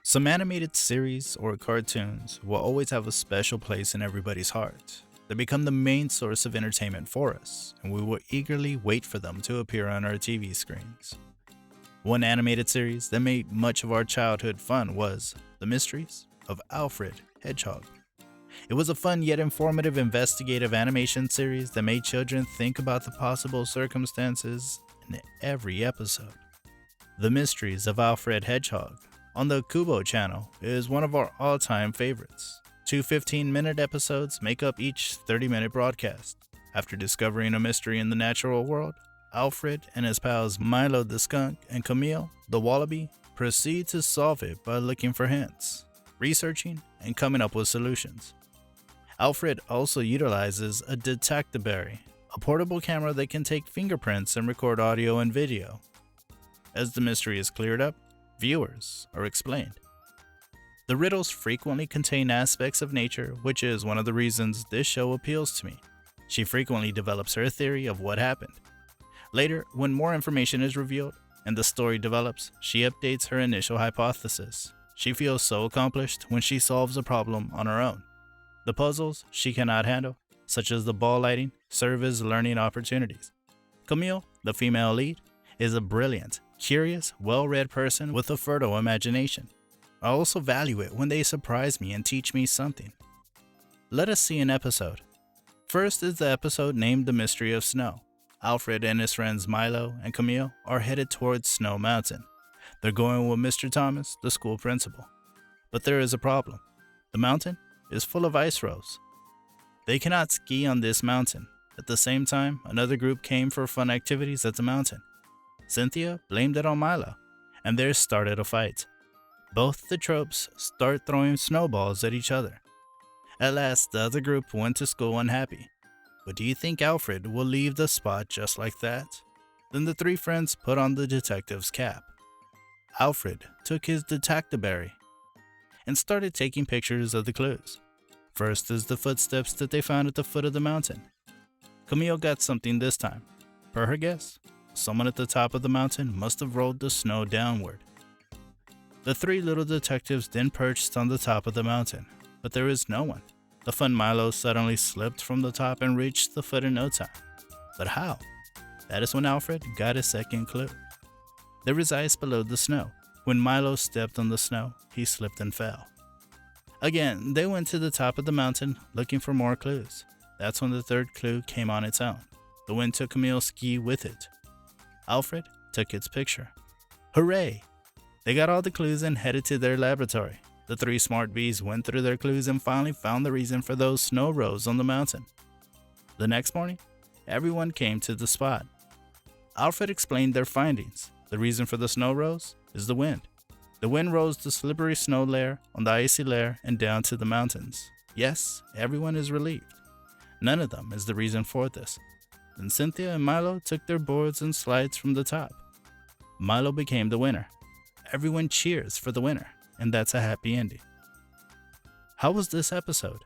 Some animated series or cartoons will always have a special place in everybody's heart. They become the main source of entertainment for us, and we will eagerly wait for them to appear on our TV screens. One animated series that made much of our childhood fun was The Mysteries of Alfred Hedgehog. It was a fun yet informative investigative animation series that made children think about the possible circumstances in every episode. The Mysteries of Alfred Hedgehog on the Kubo channel is one of our all-time favorites. Two 15-minute episodes make up each 30-minute broadcast. After discovering a mystery in the natural world, Alfred and his pals Milo the skunk and Camille the wallaby proceed to solve it by looking for hints, researching, and coming up with solutions. Alfred also utilizes a detectability, a portable camera that can take fingerprints and record audio and video. As the mystery is cleared up, viewers are explained. The riddles frequently contain aspects of nature, which is one of the reasons this show appeals to me. She frequently develops her theory of what happened. Later, when more information is revealed and the story develops, she updates her initial hypothesis. She feels so accomplished when she solves a problem on her own. The puzzles she cannot handle, such as the ball lighting, serve as learning opportunities. Camille, the female lead, is a brilliant, curious, well-read person with a fertile imagination. I also value it when they surprise me and teach me something. Let us see an episode. First is the episode named The Mystery of Snow. Alfred and his friends Milo and Camille are headed towards Snow Mountain. They're going with Mr. Thomas, the school principal. But there is a problem. The mountain is full of ice rows. They cannot ski on this mountain. At the same time, another group came for fun activities at the mountain. Cynthia blamed it on Milo, and there started a fight. Both the tropes start throwing snowballs at each other. At last, the other group went to school unhappy. But do you think Alfred will leave the spot just like that? Then the three friends put on the detective's cap. Alfred took his detectability and started taking pictures of the clues. First is the footsteps that they found at the foot of the mountain. Camille got something this time. Per her guess, someone at the top of the mountain must have rolled the snow downward. The three little detectives then perched on the top of the mountain, but there is no one. The fun Milo suddenly slipped from the top and reached the foot in no time. But how? That is when Alfred got his second clue. There is ice below the snow. When Milo stepped on the snow, he slipped and fell. Again, they went to the top of the mountain looking for more clues. That's when the third clue came on its own. The wind took Camille's ski with it. Alfred took its picture. Hooray! They got all the clues and headed to their laboratory. The three smart bees went through their clues and finally found the reason for those snow rows on the mountain. The next morning, everyone came to the spot. Alfred explained their findings. The reason for the snow rows is the wind. The wind rose the slippery snow layer on the icy layer and down to the mountains. Yes, everyone is relieved. None of them is the reason for this. Then Cynthia and Milo took their boards and slides from the top. Milo became the winner. Everyone cheers for the winner, and that's a happy ending. How was this episode?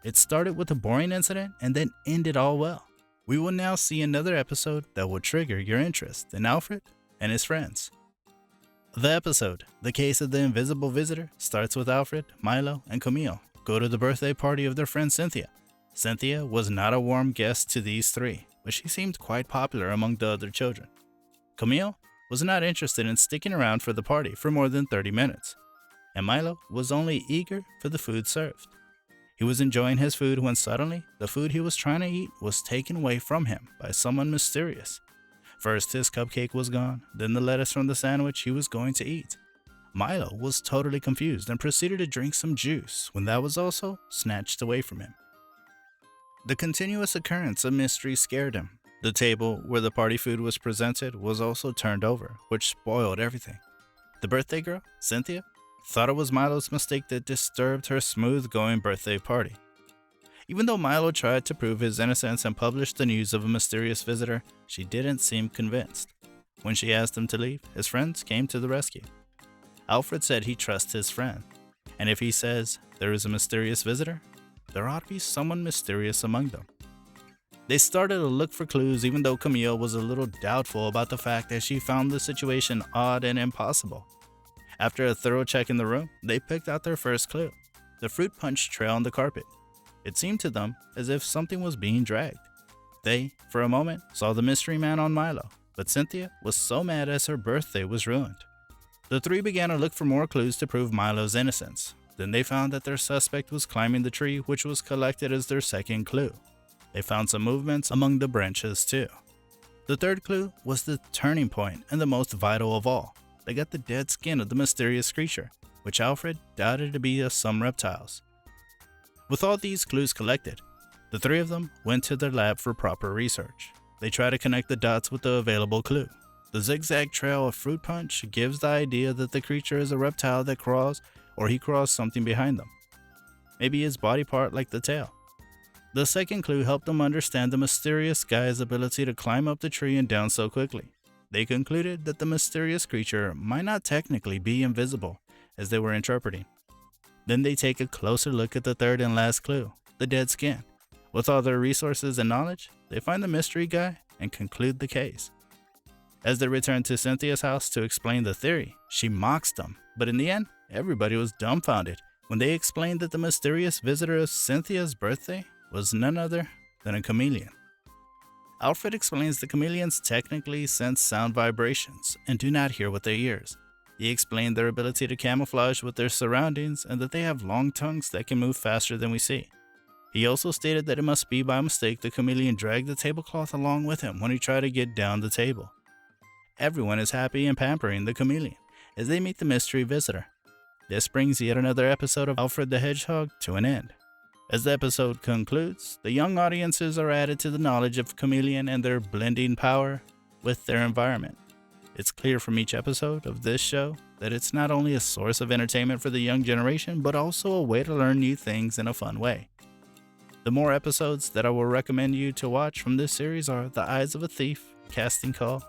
It started with a boring incident and then ended all well. We will now see another episode that will trigger your interest in Alfred and his friends. The episode, The Case of the Invisible Visitor, starts with Alfred, Milo, and Camille go to the birthday party of their friend Cynthia. Cynthia was not a warm guest to these three, but she seemed quite popular among the other children. Camille was not interested in sticking around for the party for more than 30 minutes, and Milo was only eager for the food served. He was enjoying his food when suddenly the food he was trying to eat was taken away from him by someone mysterious. First his cupcake was gone, then the lettuce from the sandwich he was going to eat. Milo was totally confused and proceeded to drink some juice when that was also snatched away from him. The continuous occurrence of mystery scared him. The table where the party food was presented was also turned over, which spoiled everything. The birthday girl, Cynthia, thought it was Milo's mistake that disturbed her smooth-going birthday party. Even though Milo tried to prove his innocence and published the news of a mysterious visitor, she didn't seem convinced. When she asked him to leave, his friends came to the rescue. Alfred said he trusts his friend, and if he says there is a mysterious visitor, there ought to be someone mysterious among them. They started to look for clues even though Camille was a little doubtful about the fact that she found the situation odd and impossible. After a thorough check in the room, they picked out their first clue, the fruit punch trail on the carpet. It seemed to them as if something was being dragged. They, for a moment, saw the mystery man on Milo, but Cynthia was so mad as her birthday was ruined. The three began to look for more clues to prove Milo's innocence. Then they found that their suspect was climbing the tree, which was collected as their second clue. They found some movements among the branches too. The third clue was the turning point and the most vital of all. They got the dead skin of the mysterious creature, which Alfred doubted to be of some reptiles. With all these clues collected, the three of them went to their lab for proper research. They tried to connect the dots with the available clue. The zigzag trail of fruit punch gives the idea that the creature is a reptile that crawls, or he crawls something behind them. Maybe his body part like the tail. The second clue helped them understand the mysterious guy's ability to climb up the tree and down so quickly. They concluded that the mysterious creature might not technically be invisible, as they were interpreting. Then they take a closer look at the third and last clue, the dead skin. With all their resources and knowledge, they find the mystery guy and conclude the case. As they return to Cynthia's house to explain the theory, she mocks them, but in the end, everybody was dumbfounded when they explained that the mysterious visitor of Cynthia's birthday was none other than a chameleon. Alfred explains the chameleons technically sense sound vibrations and do not hear with their ears. He explained their ability to camouflage with their surroundings and that they have long tongues that can move faster than we see. He also stated that it must be by mistake the chameleon dragged the tablecloth along with him when he tried to get down the table. Everyone is happy and pampering the chameleon as they meet the mystery visitor. This brings yet another episode of Alfred the Hedgehog to an end. As the episode concludes, the young audiences are added to the knowledge of chameleon and their blending power with their environment. It's clear from each episode of this show that it's not only a source of entertainment for the young generation, but also a way to learn new things in a fun way. The more episodes that I will recommend you to watch from this series are The Eyes of a Thief, Casting Call,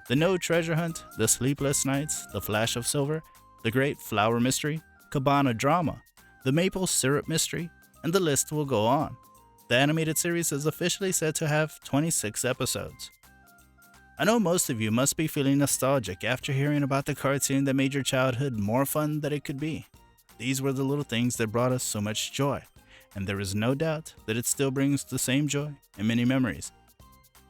The No Treasure Hunt, The Sleepless Nights, The Flash of Silver, The Great Flower Mystery, Cabana Drama, The Maple Syrup Mystery, and the list will go on. The animated series is officially said to have 26 episodes. I know most of you must be feeling nostalgic after hearing about the cartoon that made your childhood more fun than it could be. These were the little things that brought us so much joy, and there is no doubt that it still brings the same joy and many memories.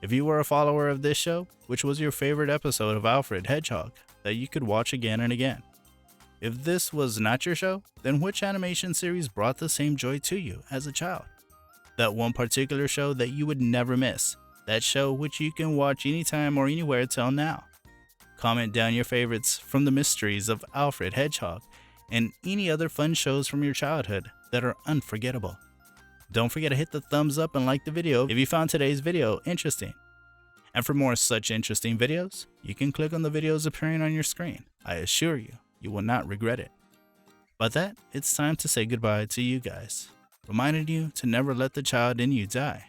If you were a follower of this show, which was your favorite episode of Alfred Hedgehog that you could watch again and again? If this was not your show, then which animation series brought the same joy to you as a child? That one particular show that you would never miss. That show which you can watch anytime or anywhere till now. Comment down your favorites from the Mysteries of Alfred Hedgehog and any other fun shows from your childhood that are unforgettable. Don't forget to hit the thumbs up and like the video if you found today's video interesting. And for more such interesting videos, you can click on the videos appearing on your screen. I assure you, you will not regret it. By that, it's time to say goodbye to you guys, reminding you to never let the child in you die.